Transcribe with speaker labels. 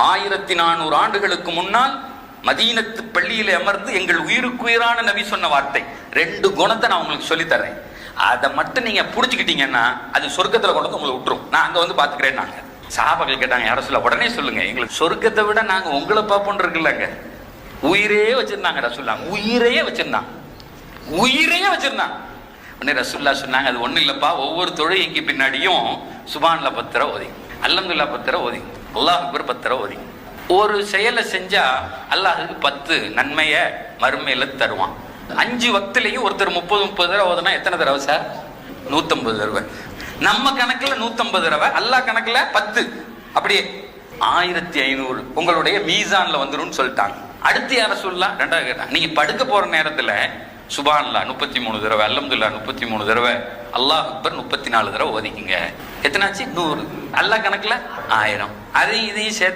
Speaker 1: 1400 ஆண்டுகளுக்கு முன்னால் மதீனத்து பள்ளியில அமர்ந்து எங்கள் உயிருக்குயிரான நபி சொன்ன வார்த்தை. 2 குணத்தை நான் உங்களுக்கு சொல்லித்தரேன். அதை மட்டும் நீங்க புடிச்சுக்கிட்டீங்கன்னா அது சொர்க்கத்துல கொண்டு வந்து உங்களை விட்டுரும். நான் அங்க வந்து பாத்துக்கிறேன். நாங்க சஹாபாக்கள் கேட்டாங்க, யார சொல்ல, உடனே சொல்லுங்க, எங்களுக்கு சொர்க்கத்தை விட நாங்க உங்களை பார்ப்போம் இருக்குல்லங்க. உயிரே வச்சிருந்தாங்க ரசூல்லா, உயிரே வச்சிருந்தாங்க, உயிரையே வச்சிருந்தாங்க. உடனே ரசூல்லா சொன்னாங்க, அது ஒண்ணு இல்லப்பா, ஒவ்வொரு தொழுகைக்கு பின்னாடியும் சுபான்ல 10 தடவை ஓதி, அல்ஹம்துலில்லாஹ் 10 தடவை ஓதி, அல்லாஹ் அக்பர் 10 தடவை ஓதி. ஒரு செயலை செஞ்சா அல்லாஹுக்கு 10 நன்மையை மறுமையில தருவான். 5 வக்திலையும் ஒருத்தர் 30 தடவை ஓதுனா எத்தனை தடவை சார்? 150 தடவை. நம்ம கணக்குல 150 தடவை, அல்லாஹ் கணக்குல 10. அப்படியே 1500 உங்களுடைய மீசான்ல வந்துரும் சொல்லிட்டாங்க. அடுத்து யார சொல்லலாம்? 2வது கேட்டாங்க, நீங்க படுக்க போற நேரத்துல சுபான்லா 33 தடவை, அல்ஹம்துலில்லாஹ் 33 தடவை, அல்லாஹ் அக்பர் 34 தடவை ஓதிக்குங்க. எத்தனாச்சு? 100. அல்லாஹ் கணக்குல 1000. அதையும் இதையும் சேர்த்தா